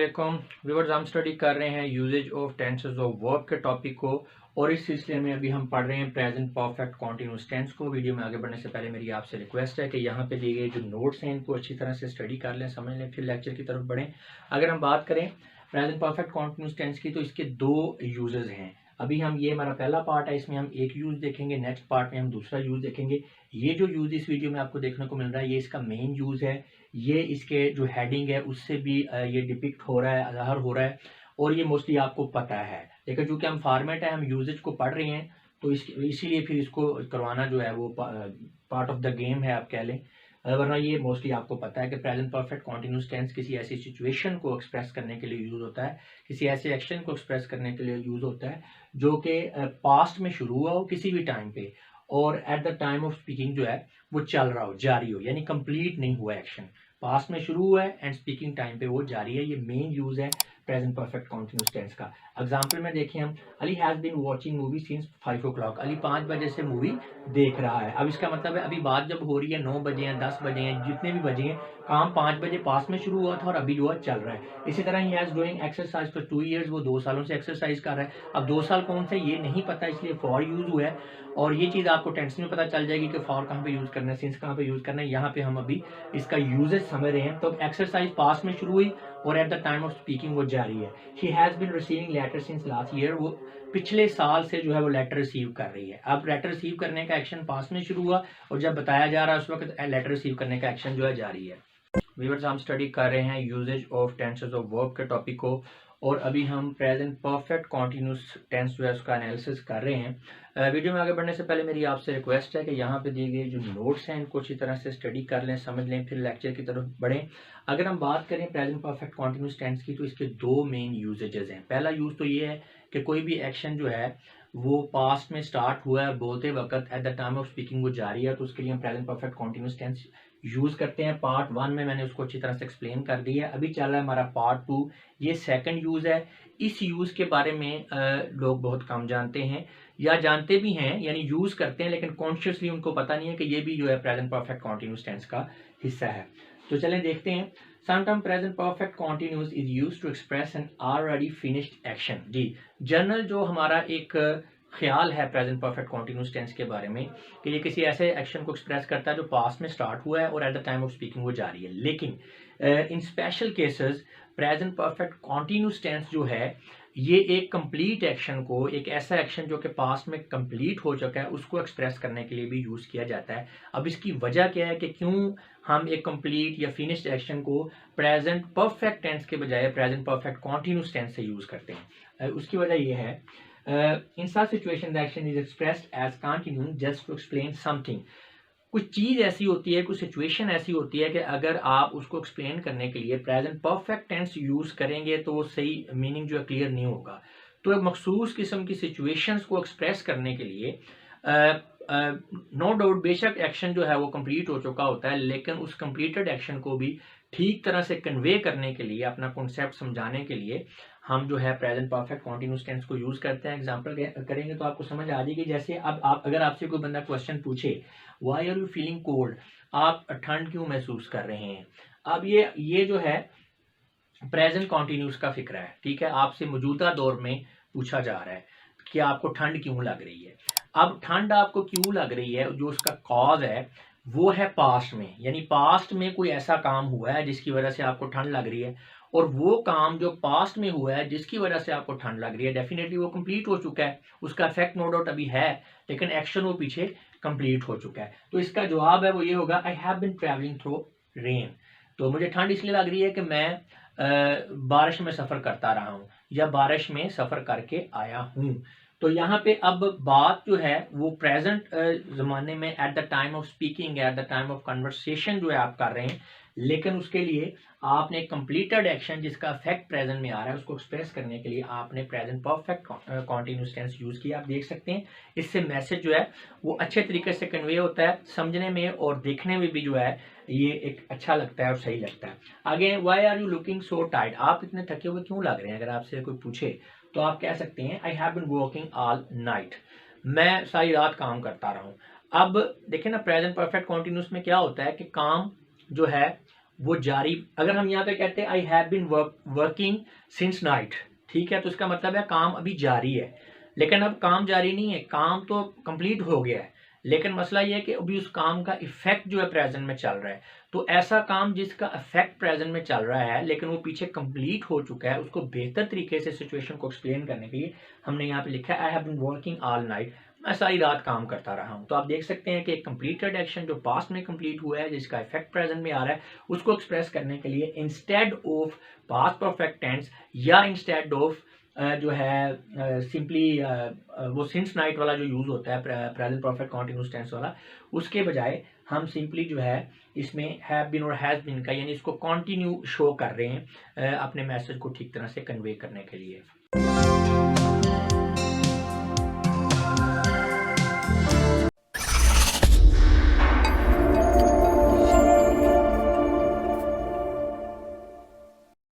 वालेकुम व्यूअर्स। हम स्टडी कर रहे हैं usages of tenses of verb के टॉपिक को और इस सिलसिले में अभी हम पढ़ रहे हैं प्रेजेंट परफेक्ट कॉन्टिन्यूअस टेंस को। वीडियो में आगे बढ़ने से पहले मेरी आपसे रिक्वेस्ट है कि यहाँ पे दिए गए जो नोट्स हैं इनको अच्छी तरह से स्टडी कर लें, समझ लें, फिर लेक्चर की तरफ बढ़ें। अगर हम बात करें प्रेजेंट परफेक्ट कॉन्टिन्यूअस टेंस की तो इसके दो यूजेज हैं। अभी हम ये हमारा पहला पार्ट है, इसमें हम एक यूज देखेंगे, नेक्स्ट पार्ट में हम दूसरा यूज देखेंगे। ये जो यूज इस वीडियो में आपको देखने को मिल रहा है ये इसका मेन यूज है। ये इसके जो हेडिंग है उससे भी ये डिपिक्ट हो रहा है, ज़ाहिर हो रहा है और ये मोस्टली आपको पता है। लेकिन चूंकि हम फॉर्मेट है, हम यूजेज को पढ़ रहे हैं तो इसीलिए फिर इसको करवाना जो है वो पार्ट ऑफ द गेम है, आप कह लें। वरना ये मोस्टली आपको पता है कि प्रेजेंट परफेक्ट कॉन्टिन्यूअस टेंस किसी ऐसी सिचुएशन को एक्सप्रेस करने के लिए यूज होता है, किसी ऐसे एक्शन को एक्सप्रेस करने के लिए यूज होता है जो कि पास्ट में शुरू हुआ हो किसी भी टाइम पे और at the time of speaking जो है वो चल रहा हो, जारी हो, यानी कंप्लीट नहीं हुआ एक्शन, पास्ट में शुरू हुआ है एंड स्पीकिंग टाइम पे वो जारी है। ये मेन यूज है प्रेजेंट परफेक्ट कॉन्टिन्यूअस टेंस का। एग्जांपल में देखें हम, Ali has been watching movie since 5 o'clock। Ali 5 बजे से मूवी देख रहा है। अब इसका मतलब है अभी बात जब हो रही है 9 बजे हैं, 10 बजे हैं, जितने भी बजे हैं, काम 5 बजे पास में शुरू हुआ था और अभी जो है चल रहा है। इसी तरह he has doing exercise for 2 years, वो 2 सालों से एक्सरसाइज कर रहा है। अब 2 साल कौन से ये नहीं पता, इसलिए फॉर यूज हुआ है और ये चीज़ आपको टेंस में पता चल जाएगी कि फॉर कहाँ पे यूज करना है, सिंस कहाँ पे यूज करना है। यहाँ पे हम अभी इसका यूजेज समझ रहे हैं। तो एक्सरसाइज पास में शुरू हुई और at the time of speaking वो जारी है। He has been receiving letter since last year, वो पिछले साल से जो है वो लेटर रिसीव कर रही है। अब लेटर रिसीव करने का एक्शन पास में शुरू हुआ और जब बताया जा रहा है उस वक्त लेटर रिसीव करने का एक्शन जो है जारी है। व्यूअर्स, हम स्टडी कर रहे हैं usages of tenses of verb के टॉपिक को और अभी हम प्रेजेंट परफेक्ट कॉन्टिन्यूस टेंस जो है उसका एनालिसिस कर रहे हैं। वीडियो में आगे बढ़ने से पहले मेरी आपसे रिक्वेस्ट है कि यहाँ पे दिए गए जो नोट्स हैं इनको अच्छी तरह से स्टडी कर लें, समझ लें, फिर लेक्चर की तरफ बढ़ें। अगर हम बात करें प्रेजेंट परफेक्ट कॉन्टिन्यूस टेंस की तो इसके दो मेन यूजेजेस हैं। पहला यूज तो ये है कि कोई भी एक्शन जो है वो पास्ट में स्टार्ट हुआ है, बोलते वक्त at the time of speaking वो जारी है, तो उसके लिए हम present perfect continuous tense use करते हैं। पार्ट 1 में मैंने उसको अच्छी तरह से एक्सप्लेन कर दिया है। अभी चल रहा है हमारा पार्ट 2, ये सेकंड यूज है। इस यूज के बारे में लोग बहुत कम जानते हैं या जानते भी हैं, यानी यूज करते हैं लेकिन कॉन्शियसली उनको पता नहीं है कि ये भी जो है प्रेजेंट परफेक्ट कॉन्टिन्यूस टेंस का हिस्सा है। तो चलें देखते हैं। Sometime present perfect continuous is used to express an already finished action. जी, जनरल जो हमारा एक ख्याल है प्रेजेंट परफेक्ट कॉन्टिन्यूस टेंस के बारे में कि ये किसी ऐसे एक्शन को एक्सप्रेस करता है जो पास्ट में स्टार्ट हुआ है और at the time of speaking वो जारी है। लेकिन इन special cases present perfect continuous tense जो है ये एक कंप्लीट एक्शन को, एक ऐसा एक्शन जो कि पास्ट में कंप्लीट हो चुका है, उसको एक्सप्रेस करने के लिए भी यूज किया जाता है। अब इसकी वजह क्या है कि क्यों हम एक कंप्लीट या फिनिश्ड एक्शन को प्रेजेंट परफेक्ट टेंस के बजाय प्रेजेंट परफेक्ट कॉन्टिन्यूस टेंस से यूज करते हैं। उसकी वजह यह है, in such situation the action is expressed as continuing just to explain something। कुछ चीज ऐसी होती है, कुछ सिचुएशन ऐसी होती है कि अगर आप उसको एक्सप्लेन करने के लिए प्रेजेंट परफेक्ट टेंस यूज करेंगे तो वो सही मीनिंग जो है क्लियर नहीं होगा। तो एक मखसूस किस्म की सिचुएशंस को एक्सप्रेस करने के लिए नो डाउट बेशक एक्शन जो है वो कंप्लीट हो चुका होता है, लेकिन उस कंप्लीटेड एक्शन को भी ठीक तरह से कन्वे करने के लिए, अपना कॉन्सेप्ट समझाने के लिए हम जो है प्रेजेंट परफेक्ट कॉन्टिन्यूस टेंस को यूज करते हैं। एग्जांपल करेंगे तो आपको समझ आ जाएगी। जैसे अब आप अगर आपसे कोई बंदा क्वेश्चन पूछे why are you feeling cold, आप ठंड क्यों महसूस कर रहे हैं। अब ये जो है प्रेजेंट कॉन्टिन्यूस का फिक्र है, ठीक है। आपसे मौजूदा दौर में पूछा जा रहा है कि आपको ठंड क्यों लग रही है। अब ठंड आपको क्यों लग रही है, जो उसका कॉज है वो है पास्ट में, यानी पास्ट में कोई ऐसा काम हुआ है जिसकी वजह से आपको ठंड लग रही है और वो काम जो पास्ट में हुआ है जिसकी वजह से आपको ठंड लग रही है डेफिनेटली वो कंप्लीट हो चुका है, उसका इफेक्ट नो डाउट अभी है लेकिन एक्शन वो पीछे कंप्लीट हो चुका है। तो इसका जवाब है वो ये होगा, I have been travelling through rain. तो मुझे ठंड इसलिए लग रही है कि मैं बारिश में सफर करता रहा हूँ या बारिश में सफर करके आया हूँ। तो यहाँ पे अब बात जो है वो प्रेजेंट जमाने में eight the time of speaking, eight the time of conversation जो है आप कर रहे हैं, लेकिन उसके लिए आपने कंप्लीटेड एक्शन जिसका इफेक्ट प्रेजेंट में आ रहा है उसको एक्सप्रेस करने के लिए आपने present perfect continuous tense use किया। आप देख सकते हैं इससे मैसेज जो है वो अच्छे तरीके से कन्वे होता है, समझने में और देखने में भी जो है ये एक अच्छा लगता है और सही लगता है। आगे, why are you looking so tired, आप इतने थके हुए क्यों लग रहे हैं। अगर आपसे कोई पूछे तो आप कह सकते हैं I have been working all night, मैं सारी रात काम करता रहा हूं। अब देखें ना, प्रेजेंट परफेक्ट कॉन्टिन्यूस में क्या होता है कि काम जो है वो जारी, अगर हम यहाँ पे कहते हैं I have been working since night, ठीक है, तो इसका मतलब है काम अभी जारी है। लेकिन अब काम जारी नहीं है, काम तो कंप्लीट हो गया है, लेकिन मसला ये है कि अभी उस काम का इफेक्ट जो है प्रेजेंट में चल रहा है। तो ऐसा काम जिसका इफेक्ट प्रेजेंट में चल रहा है लेकिन वो पीछे कंप्लीट हो चुका है, उसको बेहतर तरीके से सिचुएशन को एक्सप्लेन करने के लिए हमने यहाँ पे लिखा है I have been working all night, मैं सारी रात काम करता रहा हूँ। तो आप देख सकते हैं कि एक कंप्लीटेड एक्शन जो पास्ट में कंप्लीट हुआ है जिसका इफेक्ट प्रेजेंट में आ रहा है, उसको एक्सप्रेस करने के लिए instead of past perfect tense या इंस्टेड ऑफ जो है सिंपली वो सिंस नाइट वाला जो यूज होता है प्रेजेंट परफेक्ट कॉन्टिन्यूस टेंस वाला, उसके बजाय हम सिंपली जो है इसमें हैव बीन और हैज बीन का यानी इसको कंटिन्यू शो कर रहे हैं अपने मैसेज को ठीक तरह से कन्वे करने के लिए।